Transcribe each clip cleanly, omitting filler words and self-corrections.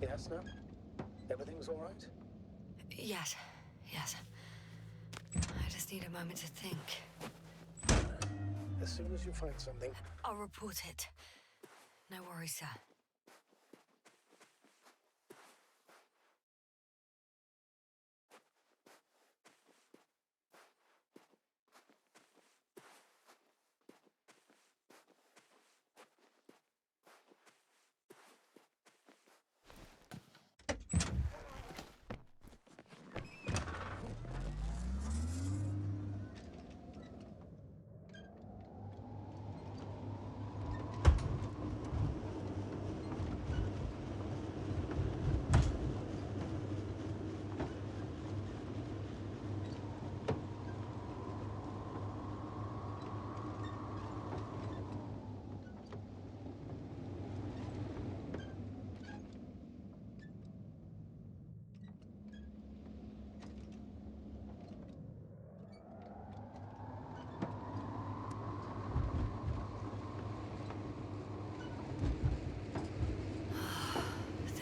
Yes, no? Everything's all right? Yes. I just need a moment to think. As soon as you find something... I'll report it. No worries, sir.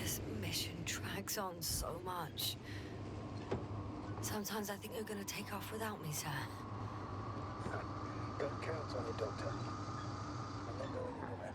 This mission drags on so much. Sometimes I think you're gonna take off without me, sir. Don't count on it, Doctor. I'm not going anywhere.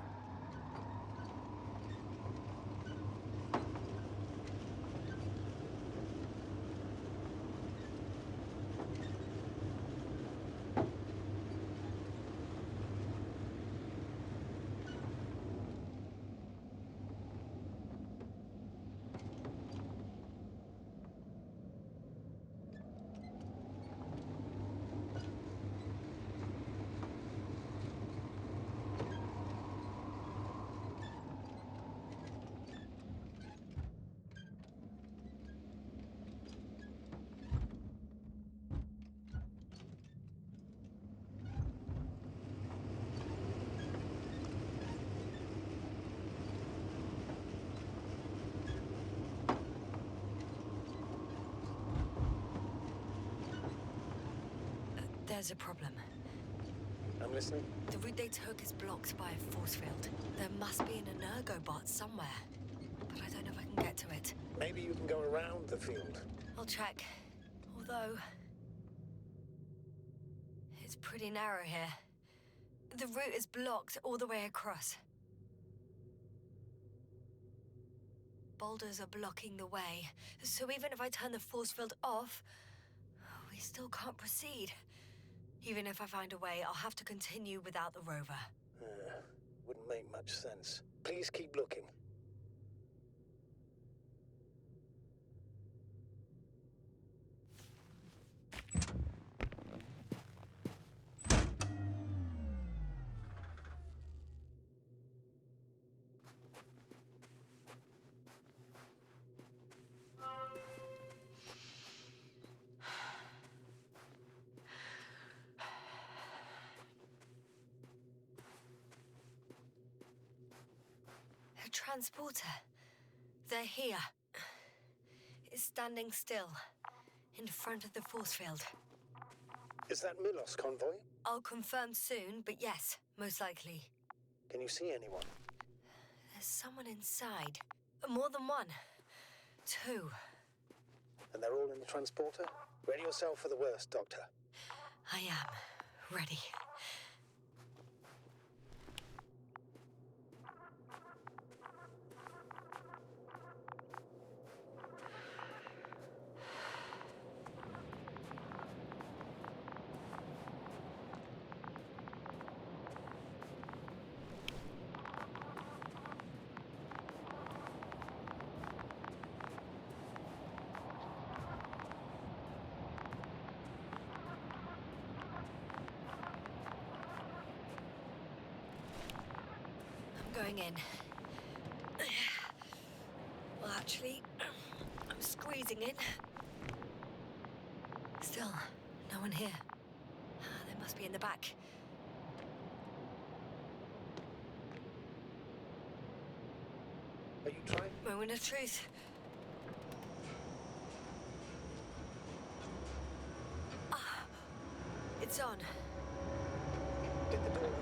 There's a problem. I'm listening. The route they took is blocked by a force field. There must be an energobot somewhere, but I don't know if I can get to it. Maybe you can go around the field. I'll check. Although... it's pretty narrow here. The route is blocked all the way across. Boulders are blocking the way, so even if I turn the force field off, we still can't proceed. Even if I find a way, I'll have to continue without the rover. Wouldn't make much sense. Please keep looking. A transporter. They're here. It's standing still, in front of the force field. Is that Milos convoy? I'll confirm soon, but yes, most likely. Can you see anyone? There's someone inside. More than one. Two. And they're all in the transporter? Ready yourself for the worst, Doctor. I am. Ready. Going in. Well, actually, I'm squeezing in. Still, no one here. They must be in the back. Are you trying? Moment of truth. Ah, it's on. Did the door open?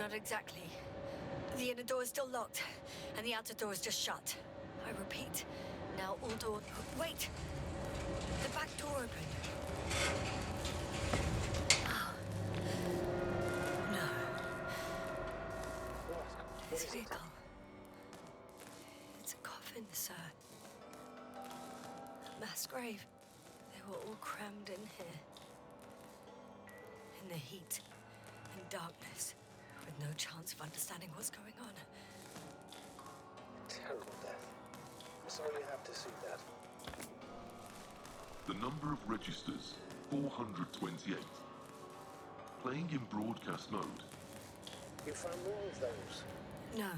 not exactly. The inner door is still locked, and the outer door is just shut. I repeat, now all doors... Wait! The back door opened. Oh. No. What? This What is it? vehicle. It's a coffin, sir. A mass grave. They were all crammed in here. In the heat and darkness, with no chance of understanding what's going on. Terrible death. I'm sorry you have to see that. The number of registers, 428. Playing in broadcast mode. You found more of those? No.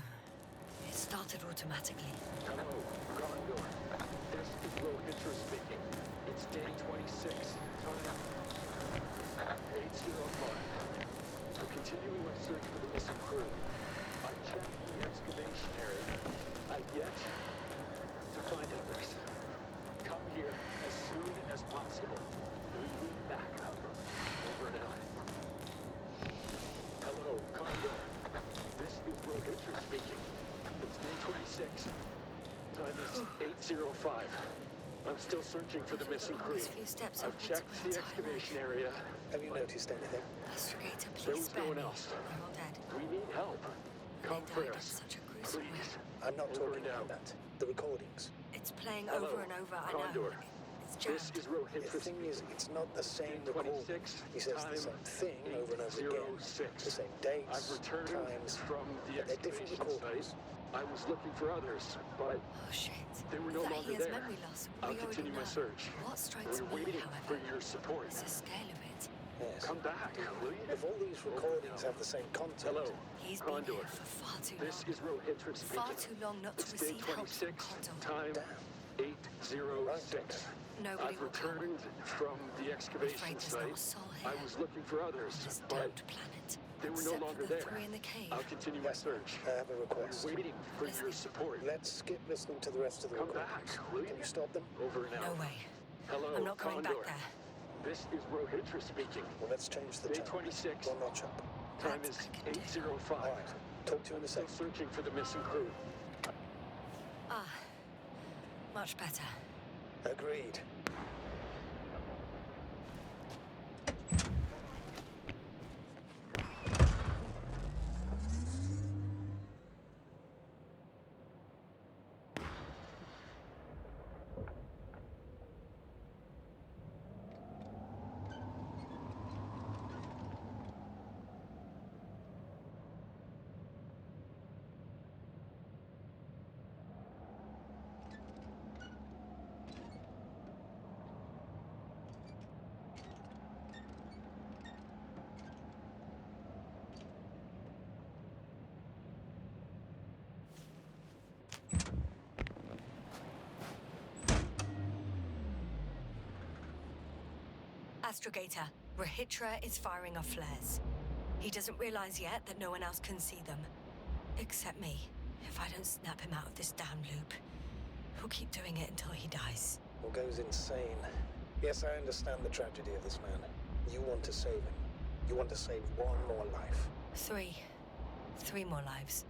It started automatically. Hello, Condor. This is Rohitra speaking. It's day 26. Time 8:05. I'm continuing my search for the missing crew. I checked the excavation area. I've yet to find others. Come here as soon as possible. We need backup. Over and out. Hello, Condor. This is Rohitra speaking. It's day 26. Time is 8:05. I'm still searching for the missing crew. These few steps I've open to checked my the entire excavation life. area. Have you noticed anything? Astrogator, There please was spare no one me. else. They're all dead. We need help. Come They for died in us. such a gruesome way. Please. I'm not Over talking and about out. that. The recordings. It's playing Hello, over and over, I know. Condor. It's This jammed. is Rohitra The thing is, it's not the same recording. 26, He says the time same thing over and over again. 8:06. The same dates, I've returned times, from the but they're different excavation recordings. site. I was looking for others, but Oh, shit. they were Is no that longer he has there. memory loss? I'll We already continue my know. search. What strikes We're me, waiting however, for your support. is the scale of it. Yes. Come back, will you? If all these recordings have the same content, Hello, He's been Condor. here for far too This long. is Rohitra speaking. Far too long not to It's day receive help from 26, Condor. time Damn. 8:06. Nobody I've will come. returned from the excavation Afraid there's not a site. soul I here. was looking for others, On this but domed planet. they were no Except longer for the there. three in the cave. I'll continue my search. I have a request. We're waiting for your Listening. support. Let's skip listening to the rest of the Come recordings. back, will you? Can you stop them? Over and No out. way. Hello, I'm not going Condor. back there. This is Rohitra speaking. Well, let's change the Day time. 26. One notch up. Time That is I can do. 8:05. All right. Talk to you in a Still second. searching for the missing crew. Ah, much better. Agreed. Astrogator, Rohitra is firing off flares. He doesn't realize yet that no one else can see them. Except me. If I don't snap him out of this damn loop, he'll keep doing it until he dies. Or goes insane. Yes, I understand the tragedy of this man. You want to save him. You want to save one more life. Three. 3 more lives.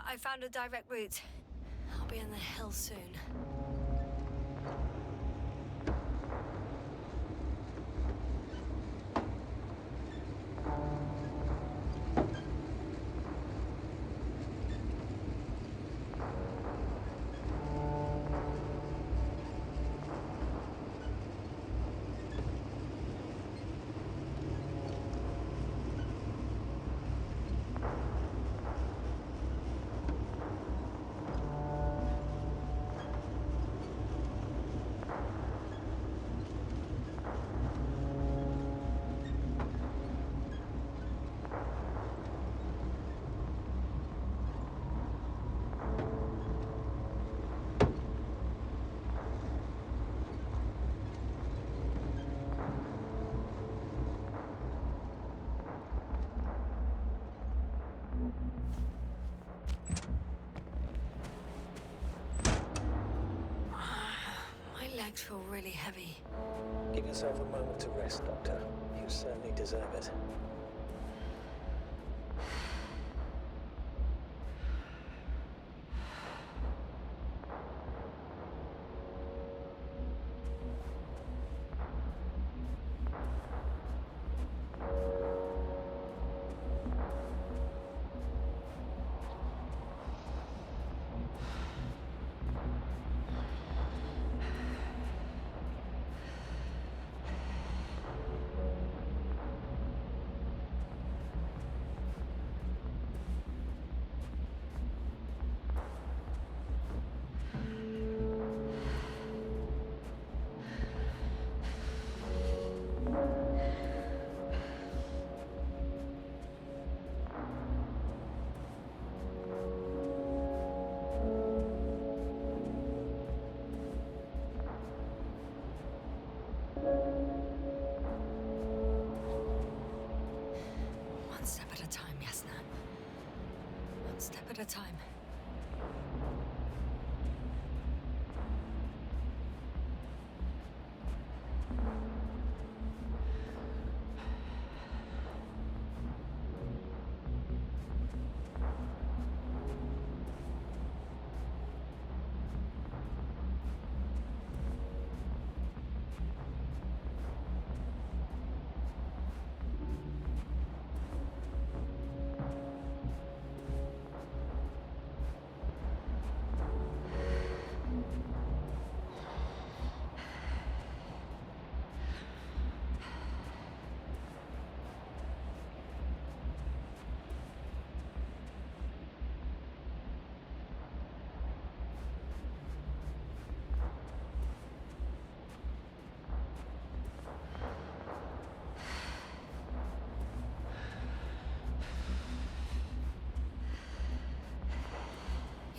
I found a direct route. I'll be on the hill soon. really heavy. Give yourself a moment to rest, Doctor. You certainly deserve it. One step at a time, Yasna. One step at a time.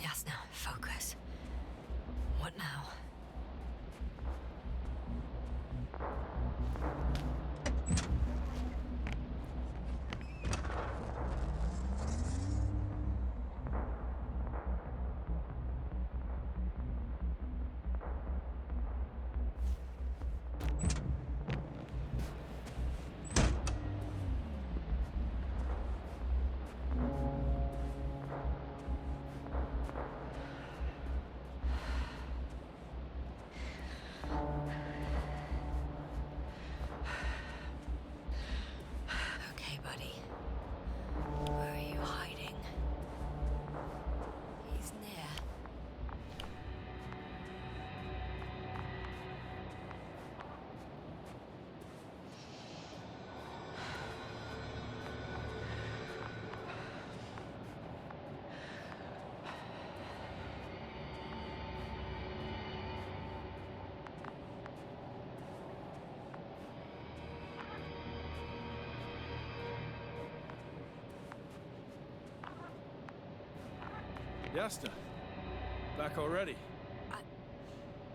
Yasna, focus. What now? Okay, buddy. Where are you hiding? He's near. Yasta, back already.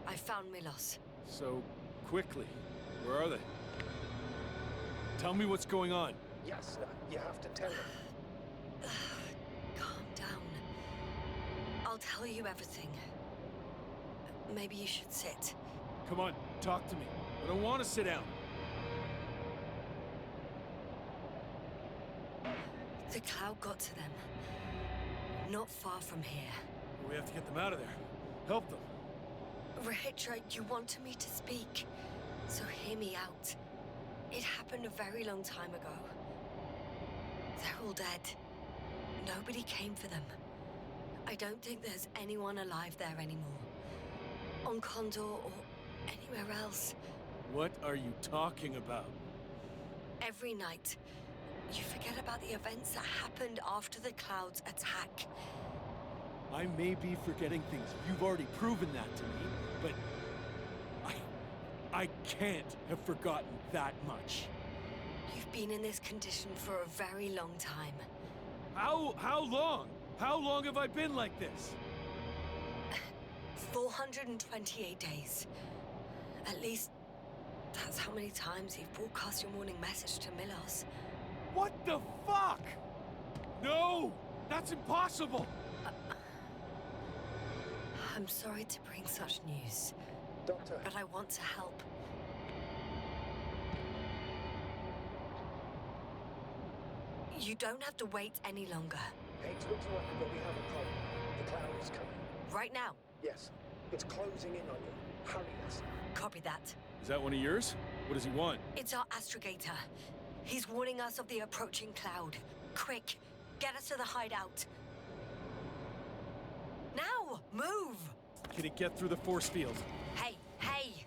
I found Milos. So quickly. Where are they? Tell me what's going on. Yes, you have to tell him. Calm down. I'll tell you everything. Maybe you should sit. Come on, talk to me. I don't want to sit down. The cloud got to them. Not far from here. We have to get them out of there. Help them. Rahitra, you wanted me to speak, so hear me out. It happened a very long time ago. They're all dead. Nobody came for them. I don't think there's anyone alive there anymore. On Condor or anywhere else. What are you talking about? Every night, you forget about the events that happened after the Cloud's attack. I may be forgetting things. You've already proven that to me, but I can't have forgotten that much. You've been in this condition for a very long time. How long? How long have I been like this? 428 days. At least, that's how many times you've broadcast your morning message to Milos. What the fuck? No! That's impossible! I'm sorry to bring such news. Doctor, but I want to help. You don't have to wait any longer. hate to interrupt you, but we have a problem. The cloud is coming. Right now. Yes, it's closing in on you. Hurry us. Copy that. Is that one of yours? What does he want? It's our astrogator. He's warning us of the approaching cloud. Quick, get us to the hideout. Now, move! Can it get through the force field? Hey, hey!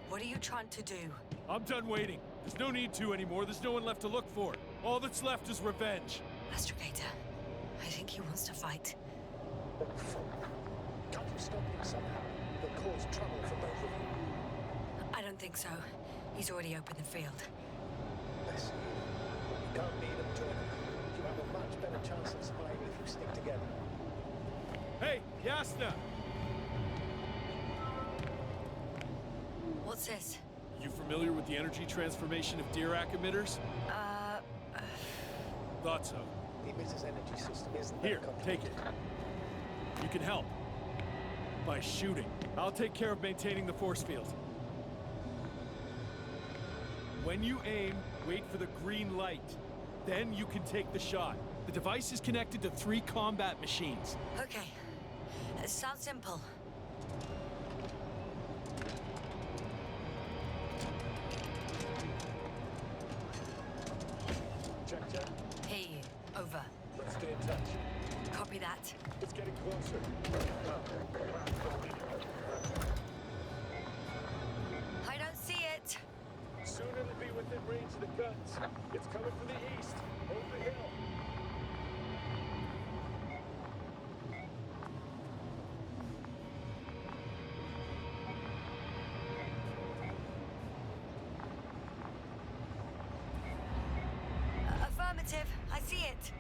What are you trying to do? I'm done waiting. There's no need to anymore. There's no one left to look for. All that's left is revenge. Astrogator, I think he wants to fight. Oh, fuck. Can't you stop him somehow? He'll cause trouble for both of you. I don't think so. He's already opened the field. I see. You can't lead them to him. You have a much better chance of surviving if you stick together. Hey, Yasna! What's this? You familiar with the energy transformation of Dirac emitters? Thought so. The emitter's energy system isn't that Here, take complicated. it. You can help. By shooting. I'll take care of maintaining the force field. When you aim, wait for the green light. Then you can take the shot. The device is connected to 3 combat machines. Okay. It sounds simple. Check. Hear you. Over. Let's stay in touch. Copy that. It's getting closer. I don't see it. Soon it'll be within range of the guns. It's coming from the east. Over the hill. Affirmative. I see it.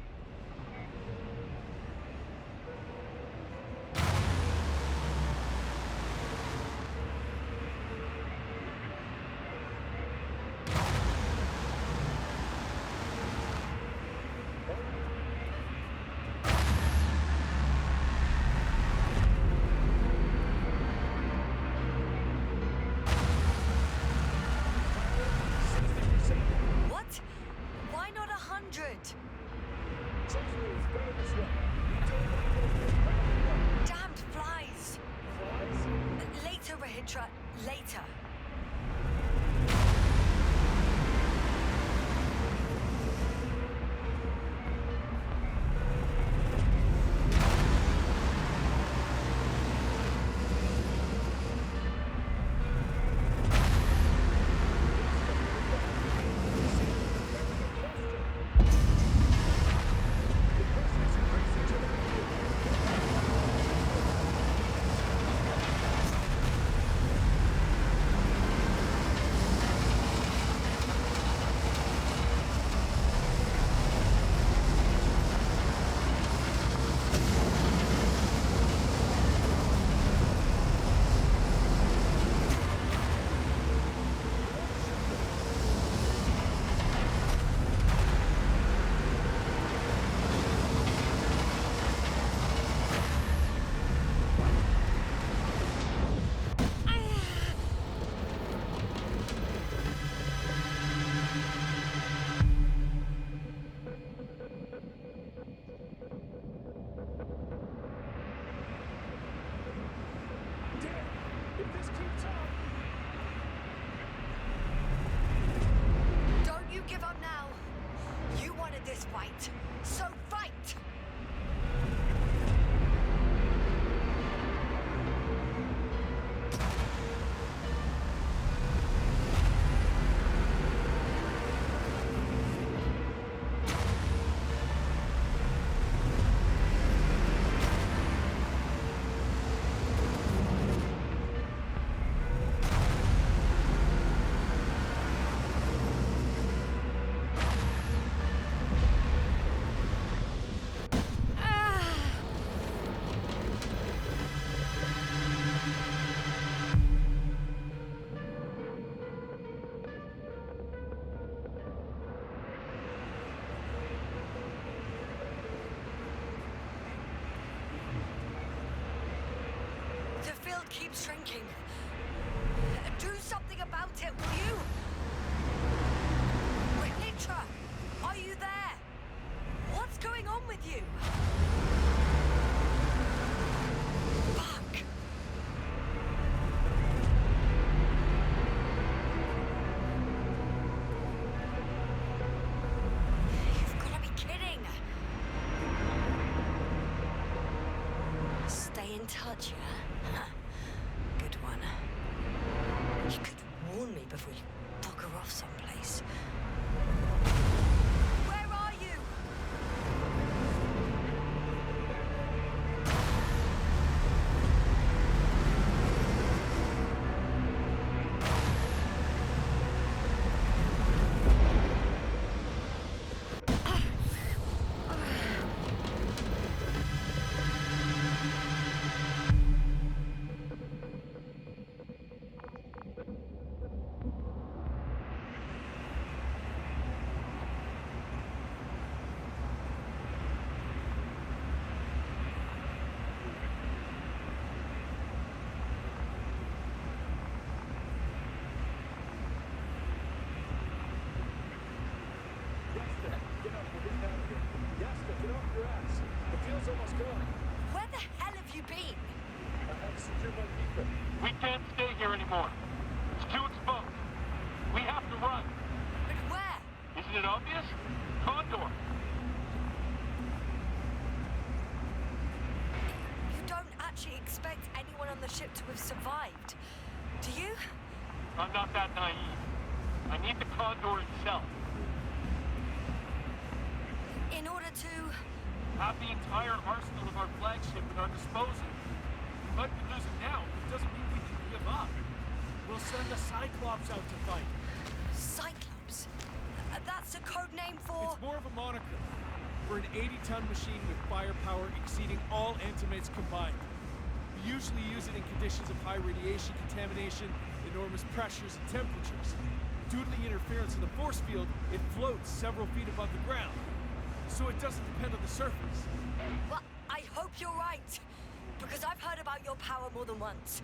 What? Why not 100? Damned flies! Later, Rahitra. Later. If this keeps up, Don't you give up now. You wanted this fight, so fight! The field keeps shrinking. something about it, will you? Rahitra, are you there? What's going on with you? Fuck. You've got to be kidding. Stay in touch, yeah? Good one. You could warn me before you bugger off someplace. Where are you? Yasta, get up. We're getting out of here. Yasta, get off your ass. The field's almost gone. Where the hell have you been? I have to secure my beacon. We can't stay here anymore. It's too exposed. We have to run. But where? Isn't it obvious? Condor. You don't actually expect anyone on the ship to have survived, do you? I'm not that naive. I need the Condor itself. In order to... Have the entire arsenal of our flagship at our disposal. We might be losing now, but it doesn't mean we can give up. We'll send the Cyclops out to fight. Cyclops? That's a code name for... It's more of a moniker. We're an 80-ton machine with firepower exceeding all Antimates combined. We usually use it in conditions of high radiation contamination, enormous pressures and temperatures. Due to the interference of the force field, it floats several feet above the ground. So it doesn't depend on the surface. Well, I hope you're right. Because I've heard about your power more than once.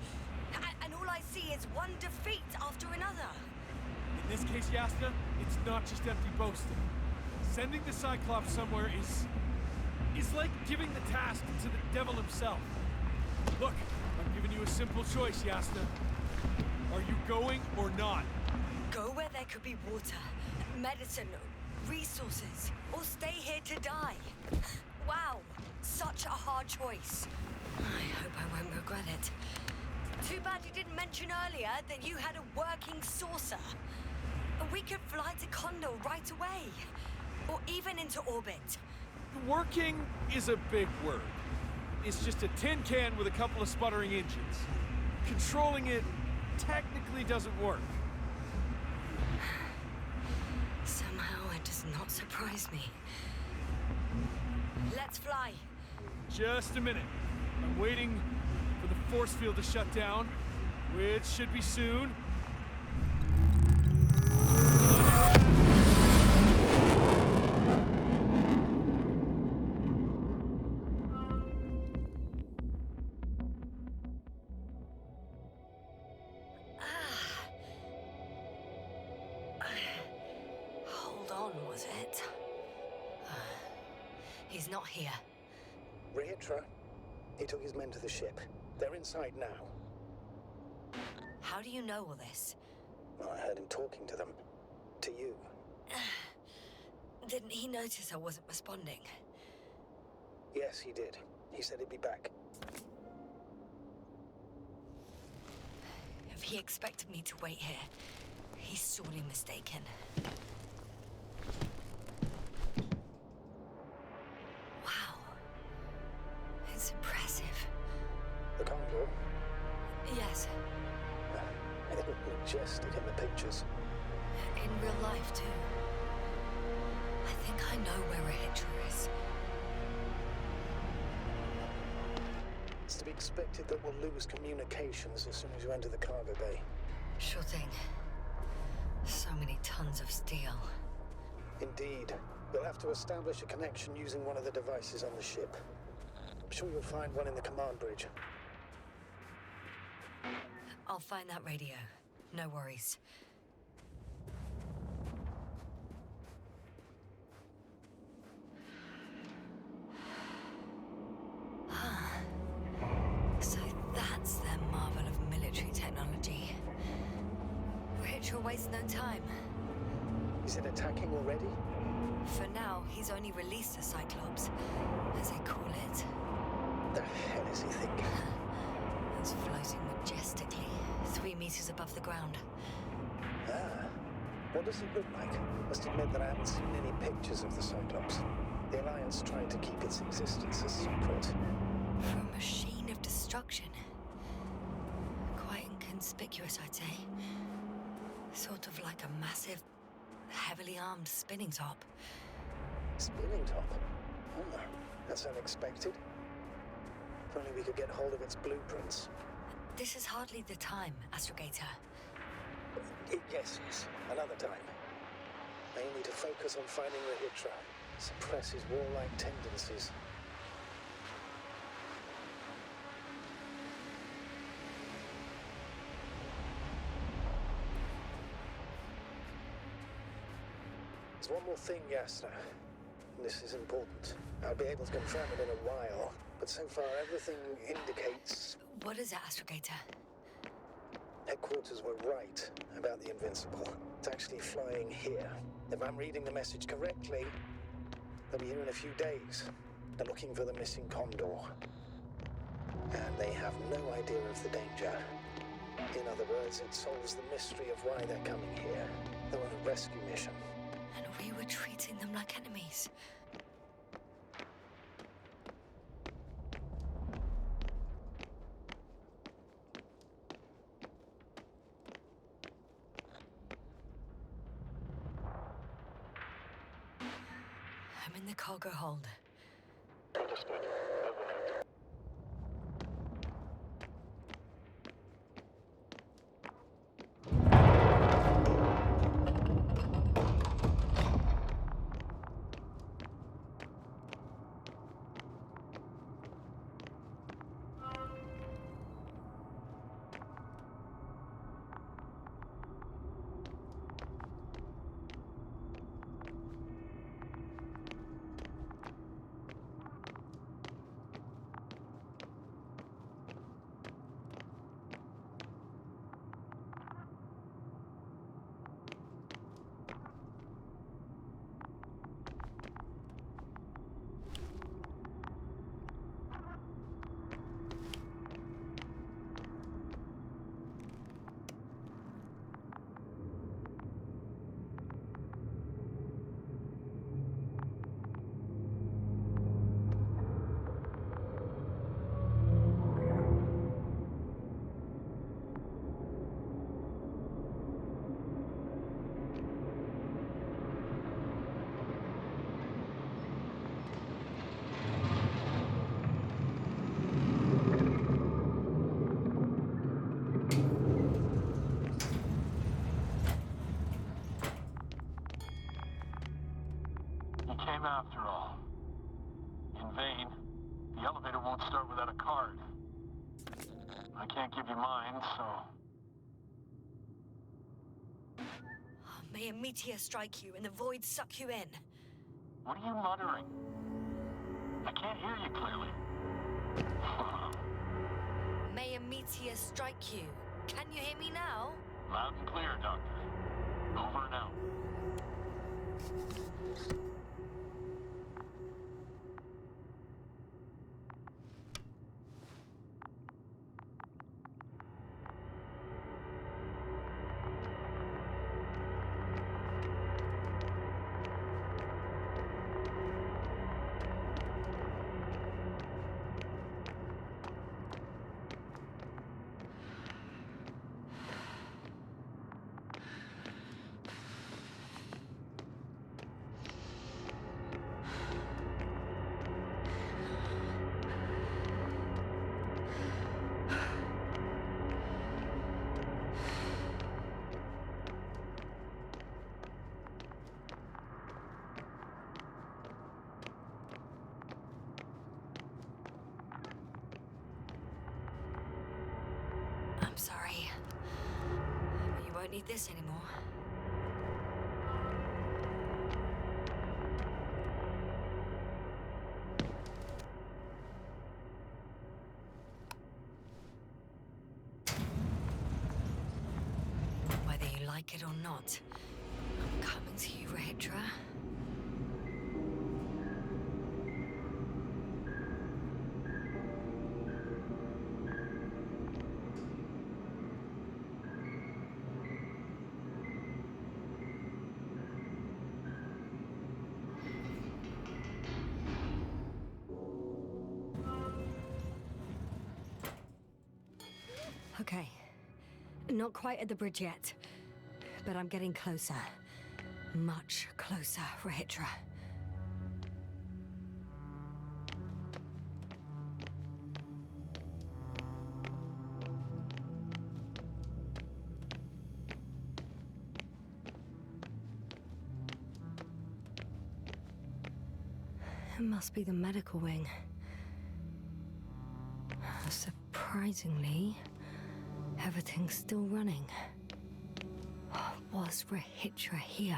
And all I see is one defeat after another. In this case, Yasta, it's not just empty boasting. Sending the Cyclops somewhere is like giving the task to the devil himself. Look, I'm giving you a simple choice, Yasta. Are you going or not? Go where there could be water, medicine, resources, or stay here to die. Wow, such a hard choice. I hope I won't regret it. Too bad you didn't mention earlier that you had a working saucer. We could fly to Condor right away. Or even into orbit. Working is a big word. It's just a tin can with a couple of sputtering engines. Controlling it technically doesn't work. Somehow it does not surprise me. Let's fly. Just a minute. I'm waiting for the force field to shut down, which should be soon. Hold on, was it? He's not here. Rahitra, he took his men to the ship. They're inside now. How do you know all this? Well, I heard him talking to them. To you. Didn't he notice I wasn't responding? Yes, he did. He said he'd be back. If he expected me to wait here, he's sorely mistaken. Wow. It's impressive. The Condor? Yes, It looked majestic in the pictures. in real life too. I think I know where Rahitra is. It's to be expected that we'll lose communications as soon as you enter the cargo bay. Sure thing. So many tons of steel. Indeed. You'll have to establish a connection using one of the devices on the ship. I'm sure you'll find one in the command bridge. I'll find that radio. No worries. So that's their marvel of military technology. Ritual wastes no time. Is it attacking already? For now, he's only released the Cyclops, as they call it. The hell is he thinking? It's floating majestically, 3 meters above the ground. Ah. What does it look like? Must admit that I haven't seen any pictures of the Cyclops. The Alliance tried to keep its existence a secret. For a machine of destruction. Quite inconspicuous, I'd say. Sort of like a massive, heavily armed spinning top. Spinning top? Oh, that's unexpected. If only we could get hold of its blueprints. This is hardly the time, Astrogator. Yes. Another time. I need to focus on finding Rahitra. Suppress his warlike tendencies. There's one more thing, Yasna. This is important. I'll be able to confirm it in a while, but so far everything indicates What is it, Astrogator? headquarters were right about the Invincible. It's actually flying here. If I'm reading the message correctly, they'll be here in a few days. They're looking for the missing Condor. And they have no idea of the danger. In other words, it solves the mystery of why they're coming here. They're on a rescue mission. And we were treating them like enemies. I'm in the cargo hold. Understood. Overhead. You came after all. In vain. The elevator won't start without a card. I can't give you mine, so... May a meteor strike you and the void suck you in. What are you muttering? I can't hear you clearly. May a meteor strike you. Can you hear me now? Loud and clear, Doctor. Over and out. don't need this anymore. Whether you like it or not, I'm coming to you, Rahitra. Okay. Not quite at the bridge yet, but I'm getting closer. Much closer, Rahitra. It must be the medical wing. Surprisingly, everything's still running. Was Rahitra here?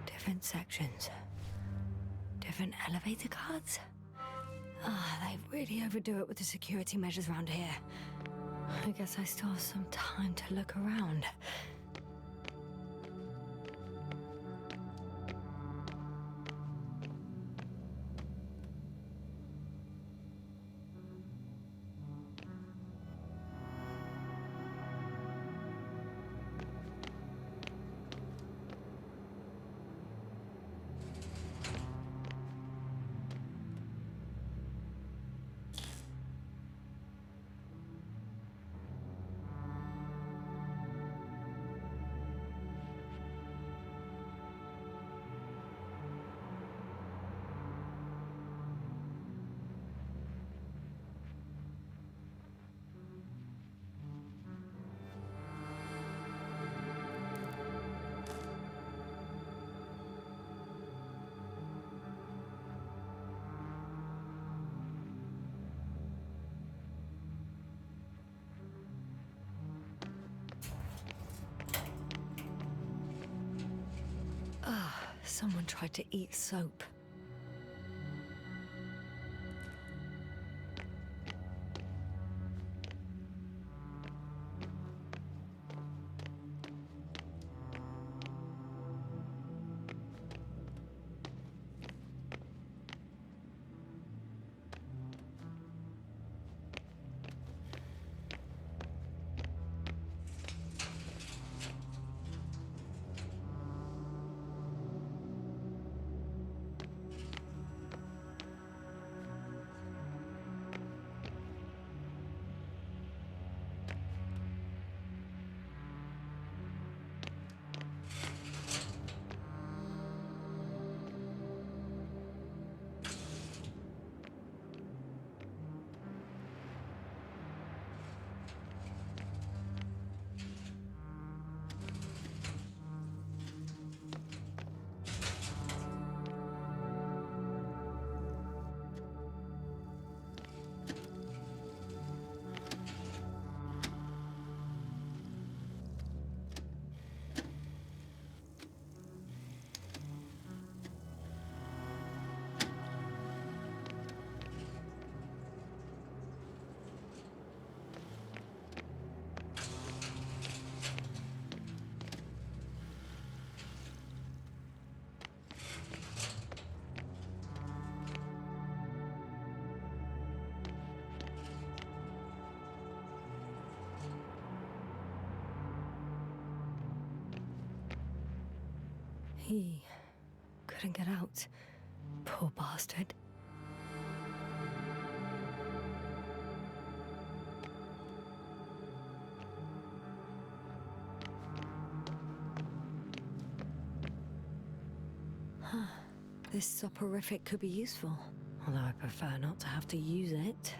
Different sections. Different elevator cards? They really overdo it with the security measures around here. I guess I still have some time to look around. Someone tried to eat soap. He couldn't get out. Poor bastard. This soporific could be useful, although I prefer not to have to use it.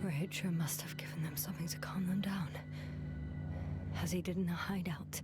Rahitra must have given them something to calm them down, as he did in a hideout.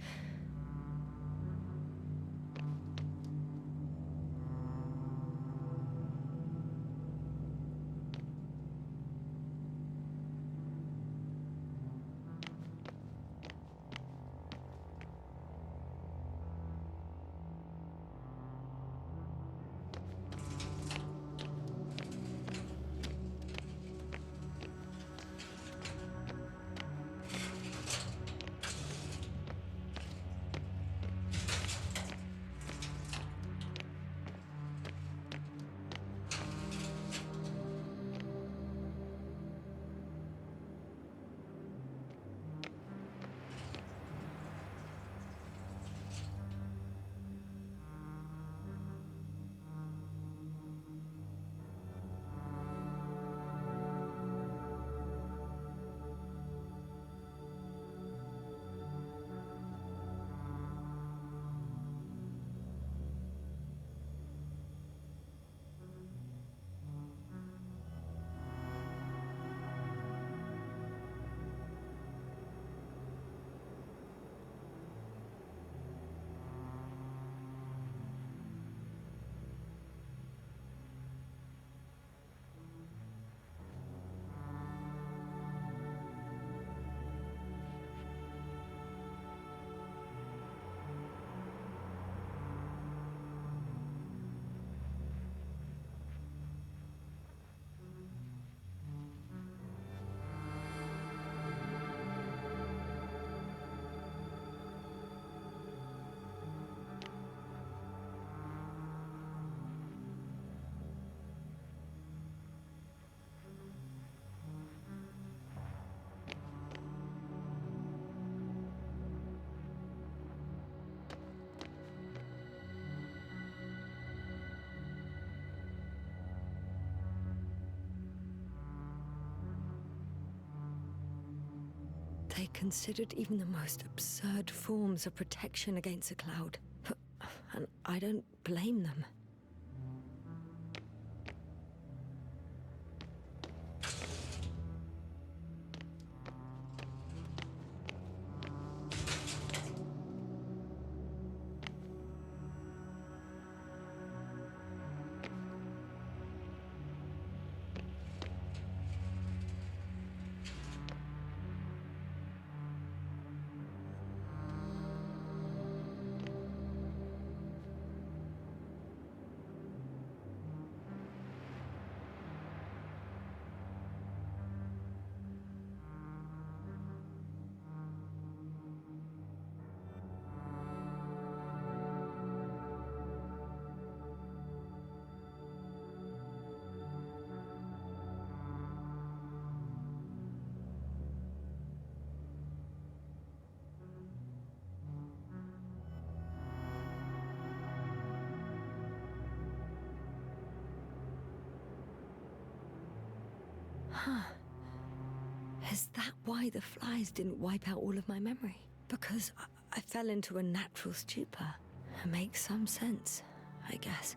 They considered even the most absurd forms of protection against a cloud. And I don't blame them. Is that why the flies didn't wipe out all of my memory? Because I fell into a natural stupor. It makes some sense, I guess.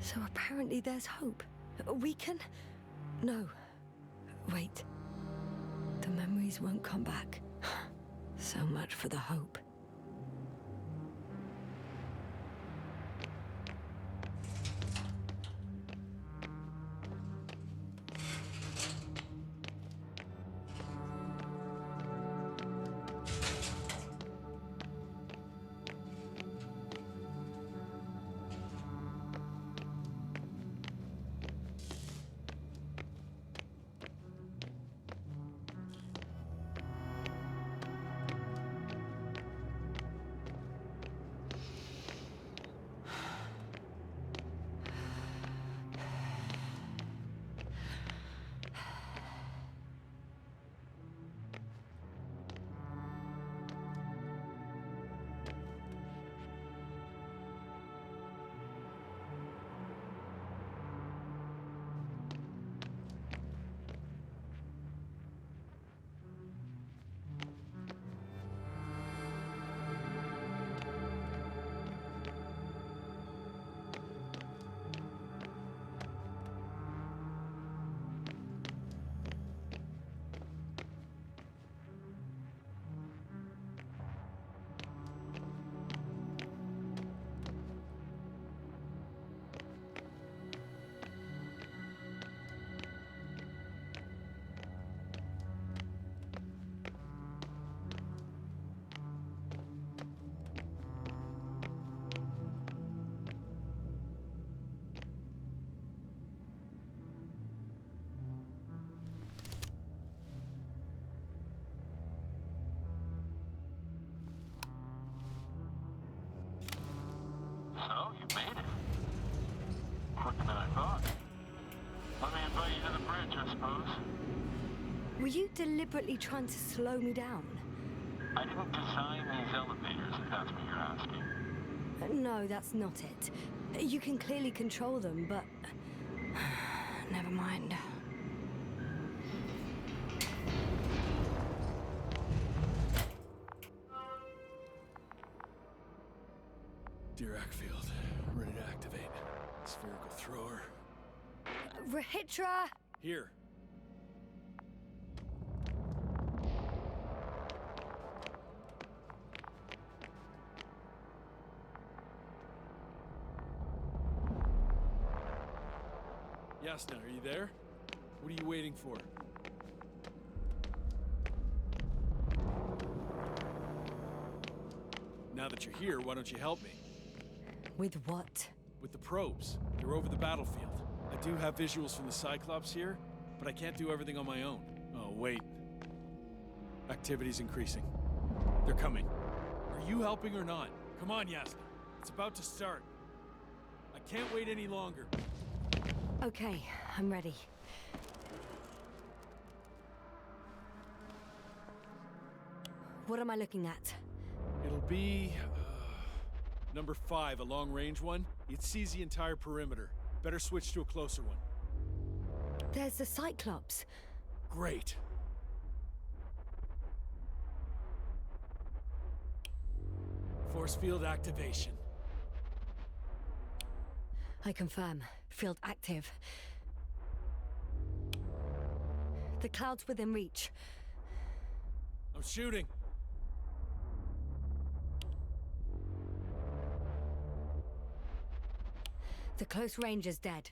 So apparently there's hope. We can... No. Wait. The memories won't come back. So much for the hope. So, you made it. Quicker than I thought. Let me invite you to the bridge, I suppose. Were you deliberately trying to slow me down? I didn't design these elevators, if that's what you're asking. No, that's not it. You can clearly control them, but... Never mind. Dirac field, ready to activate. Spherical thrower. Rahitra! Here. Yasna, are you there? What are you waiting for? Now that you're here, why don't you help me? With what? With the probes. They're over the battlefield. I do have visuals from the Cyclops here, but I can't do everything on my own. Oh, wait. Activity's increasing. They're coming. Are you helping or not? Come on, Yasna. It's about to start. I can't wait any longer. Okay, I'm ready. What am I looking at? It'll be... number 5, a long-range one. It sees the entire perimeter. Better switch to a closer one. There's the Cyclops. Great. Force field activation. I confirm. Field active. The cloud's within reach. I'm shooting. The close range is dead.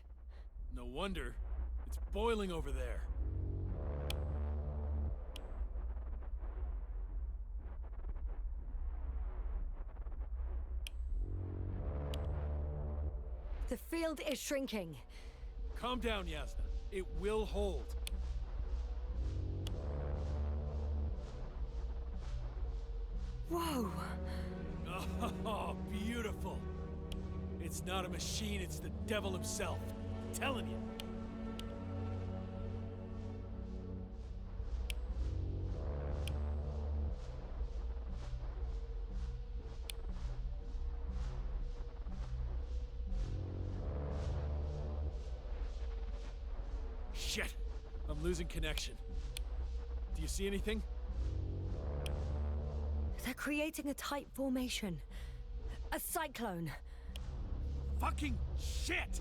No wonder. It's boiling over there. The field is shrinking. Calm down, Yasna. It will hold. Whoa! Oh, beautiful. It's not a machine, it's the devil himself. I'm telling you. Shit! I'm losing connection. Do you see anything? They're creating a tight formation. A cyclone. Fucking shit!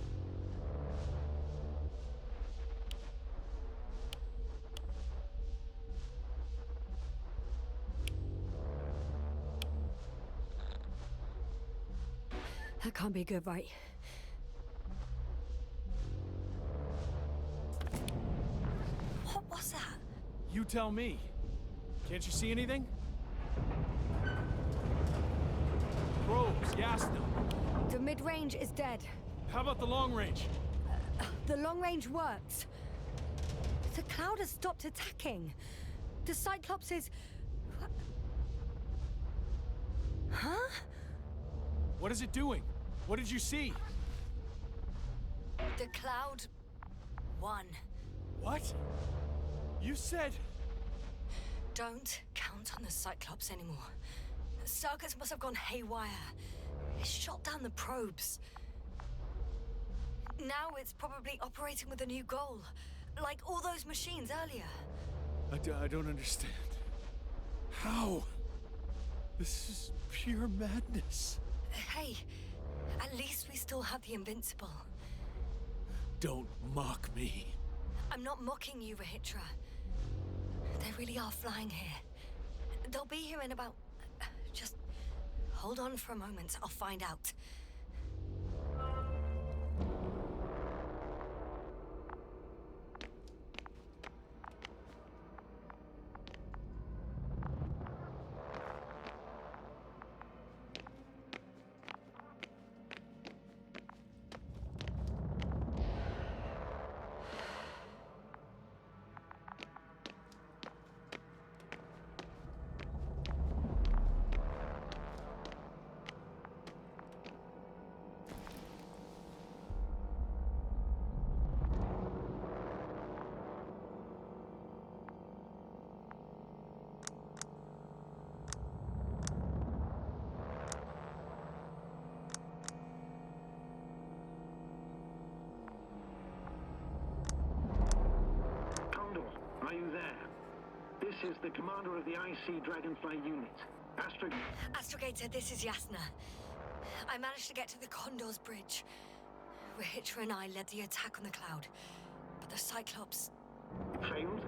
That can't be good, right? What was that? You tell me. Can't you see anything? Probes, Yasna. The mid-range is dead. How about the long range? The long range works. The cloud has stopped attacking. The Cyclops is... Huh? What is it doing? What did you see? The cloud won. What? You said... Don't count on the Cyclops anymore. The circuits must have gone haywire. It shot down the probes. Now it's probably operating with a new goal. Like all those machines earlier. I don't understand. How? This is pure madness. Hey, at least we still have the Invincible. Don't mock me. I'm not mocking you, Rahitra. They really are flying here. They'll be here in about... Just hold on for a moment. I'll find out. Condor, are you there? This is the commander of the IC Dragonfly unit. Astrogator, this is Yasna. I managed to get to the Condor's bridge. Rahitra and I led the attack on the cloud. But the Cyclops... Failed?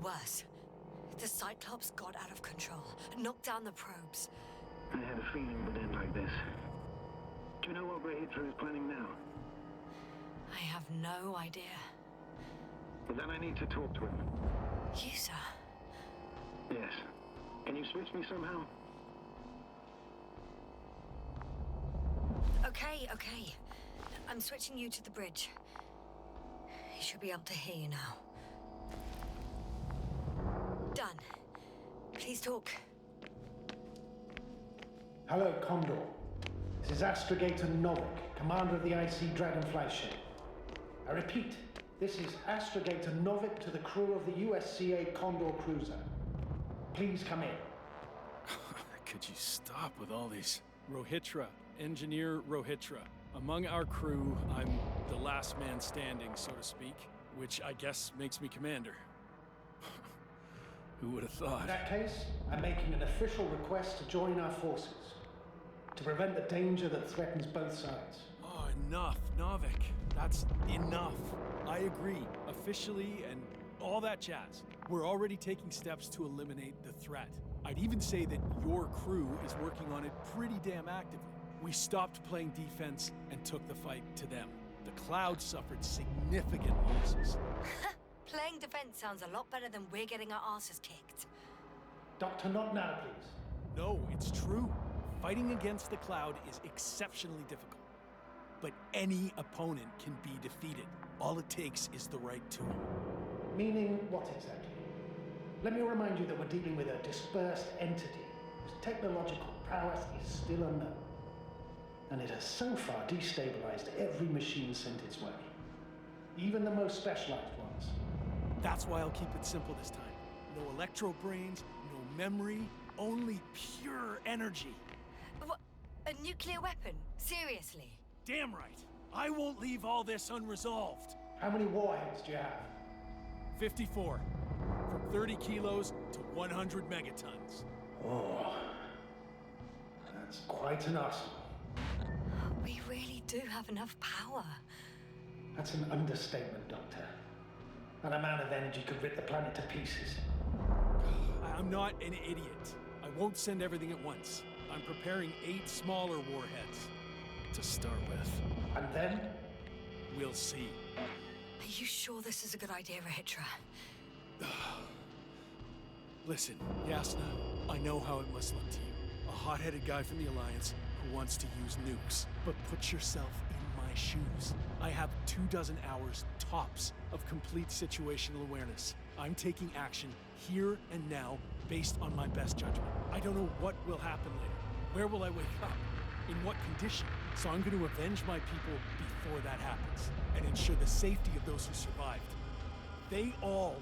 Worse. The Cyclops got out of control, knocked down the probes. I had a feeling it would end like this. Do you know what Rahitra is planning now? I have no idea. Well, then I need to talk to him. You, sir? Yes. Can you switch me somehow? Okay. I'm switching you to the bridge. He should be able to hear you now. Done. Please talk. Hello, Condor. This is Astrogator Novik, commander of the IC Dragonfly ship. I repeat, this is Astrogator Novik to the crew of the USCA Condor cruiser. Please come in. Could you stop with all these? Rohitra, Engineer Rohitra. Among our crew, I'm the last man standing, so to speak, which I guess makes me commander. Who would have thought? In that case, I'm making an official request to join our forces. to prevent the danger that threatens both sides. Oh, enough, Novik. That's enough. I agree, officially and all that jazz. We're already taking steps to eliminate the threat. I'd even say that your crew is working on it pretty damn actively. We stopped playing defense and took the fight to them. The Cloud suffered significant losses. Playing defense sounds a lot better than we're getting our asses kicked. Doctor, not now, please. No, it's true. Fighting against the Cloud is exceptionally difficult. But any opponent can be defeated. All it takes is the right tool. Meaning what exactly? Let me remind you that we're dealing with a dispersed entity whose technological prowess is still unknown. And it has so far destabilized every machine sent its way. Even the most specialized ones. That's why I'll keep it simple this time. No electro brains, no memory, only pure energy. What? A nuclear weapon? Seriously? Damn right. I won't leave all this unresolved. How many warheads do you have? 54. From 30 kilos to 100 megatons. Oh, that's quite an arsenal. We really do have enough power. That's an understatement, Doctor. That amount of energy could rip the planet to pieces. I'm not an idiot. I won't send everything at once. I'm preparing 8 smaller warheads to start with. And then? We'll see. Are you sure this is a good idea, Rahitra? Listen, Yasna, I know how it must look to you. A hot-headed guy from the Alliance who wants to use nukes. But put yourself in my shoes. I have 24 hours tops of complete situational awareness. I'm taking action here and now based on my best judgment. I don't know what will happen later. Where will I wake up? In what condition? So I'm going to avenge my people before that happens and ensure the safety of those who survived. They all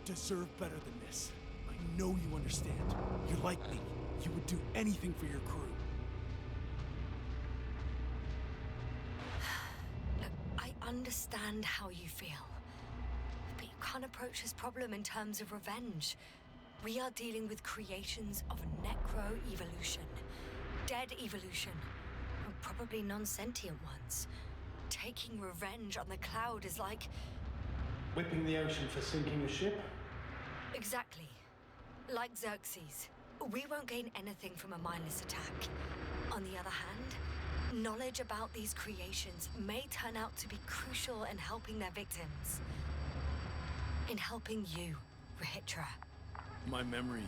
deserve better than this. I know you understand. You're like me. You would do anything for your crew. Look, I understand how you feel. But you can't approach this problem in terms of revenge. We are dealing with creations of necro-evolution. Dead evolution. Or probably non-sentient ones. Taking revenge on the Cloud is like... Whipping the ocean for sinking a ship? Exactly. Like Xerxes. We won't gain anything from a mindless attack. On the other hand, knowledge about these creations may turn out to be crucial in helping their victims. In helping you, Rahitra. My memory,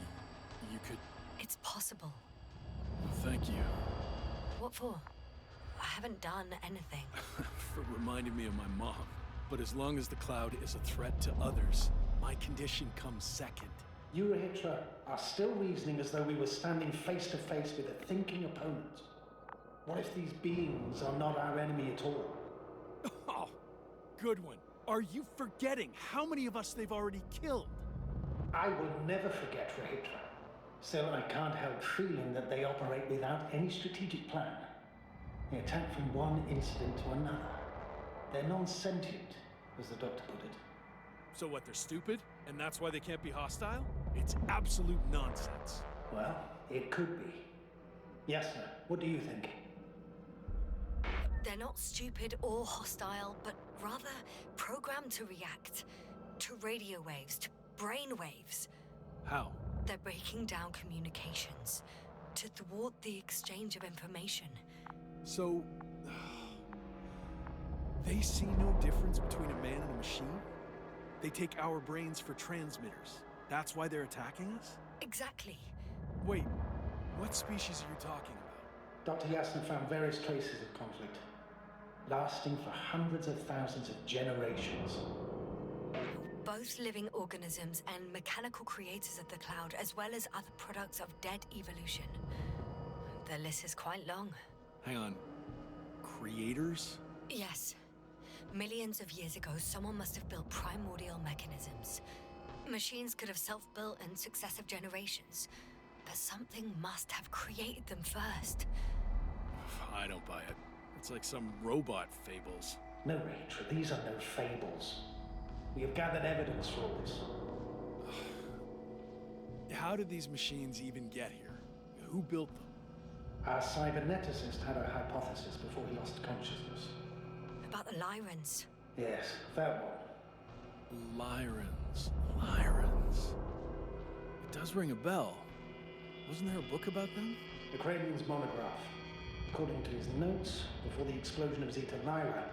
you could... It's possible. Thank you. What for? I haven't done anything. For reminding me of my mom. But as long as the Cloud is a threat to others, my condition comes second. You, Rahitra, are still reasoning as though we were standing face to face with a thinking opponent. What if these beings are not our enemy at all? Oh, good one. Are you forgetting how many of us they've already killed? I will never forget, Rahitra. Still, I can't help feeling that they operate without any strategic plan. They attack from one incident to another. They're non-sentient, as the doctor put it. So what, they're stupid? And that's why they can't be hostile? It's absolute nonsense. Well, it could be. Yes, sir. What do you think? They're not stupid or hostile, but rather programmed to react. To radio waves, to brain waves. How? They're breaking down communications. To thwart the exchange of information. So... they see no difference between a man and a machine? They take our brains for transmitters. That's why they're attacking us? Exactly. Wait, what species are you talking about? Dr. Yasna found various traces of conflict, lasting for hundreds of thousands of generations. Both living organisms and mechanical creators of the Cloud, as well as other products of dead evolution. The list is quite long. Hang on. Creators? Yes. Millions of years ago, someone must have built primordial mechanisms. Machines could have self-built in successive generations, but something must have created them first. I don't buy it. It's like some robot fables. No, Rachel, these are no fables. We have gathered evidence for all this. How did these machines even get here? Who built them? Our cyberneticist had a hypothesis before he lost consciousness. About the Lyrans. Yes, that one. Lyrans. Lyrans. It does ring a bell. Wasn't there a book about them? The Cranian's monograph. According to his notes, before the explosion of Zeta Lyra,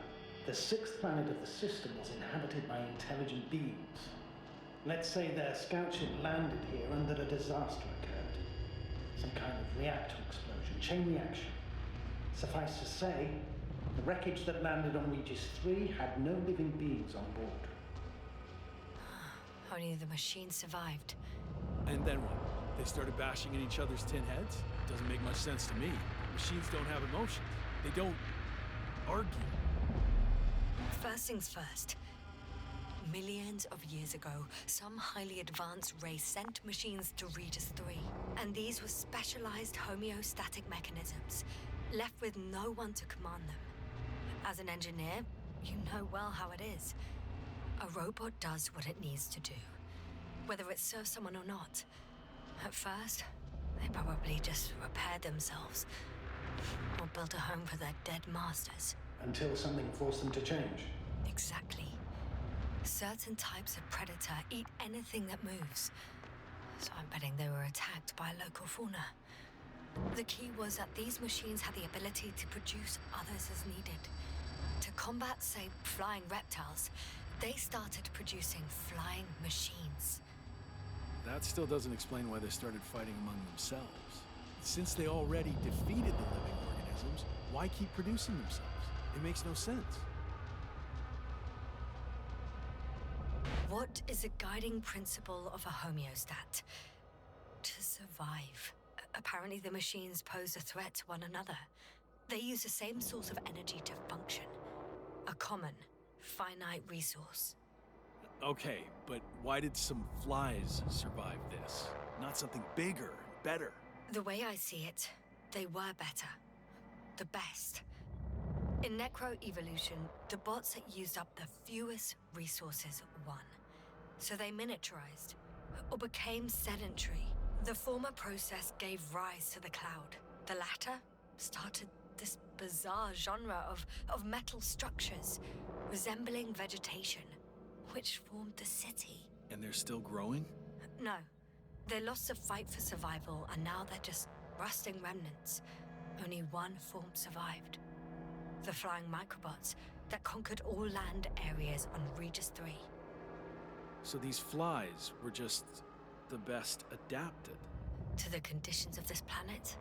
the sixth planet of the system was inhabited by intelligent beings. Let's say their scout ship landed here and that a disaster occurred. Some kind of reactor explosion, chain reaction. Suffice to say, the wreckage that landed on Regis 3 had no living beings on board. Only the machine survived. And then what? They started bashing in each other's tin heads? Doesn't make much sense to me. Machines don't have emotions. They don't argue. First things first. Millions of years ago, some highly advanced race sent machines to Regis 3. And these were specialized homeostatic mechanisms, left with no one to command them. As an engineer, you know well how it is. A robot does what it needs to do, whether it serves someone or not. At first, they probably just repaired themselves, or built a home for their dead masters. Until something forced them to change. Exactly. Certain types of predator eat anything that moves. So I'm betting they were attacked by local fauna. The key was that these machines had the ability to produce others as needed. To combat, say, flying reptiles, they started producing flying machines. That still doesn't explain why they started fighting among themselves. Since they already defeated the living organisms, why keep producing themselves? It makes no sense. What is a guiding principle of a homeostat? To survive. Apparently the machines pose a threat to one another. They use the same source of energy to function. A common, finite resource. Okay, but why did some flies survive this? Not something bigger, better. The way I see it, they were better. The best. In necroevolution, the bots that used up the fewest resources won. So they miniaturized, or became sedentary. The former process gave rise to the cloud. The latter started this bizarre genre of metal structures, resembling vegetation, which formed the city. And they're still growing? No. They lost the fight for survival, and now they're just rusting remnants. Only one form survived. The flying microbots that conquered all land areas on Regis 3. So these flies were just the best adapted. To the conditions of this planet?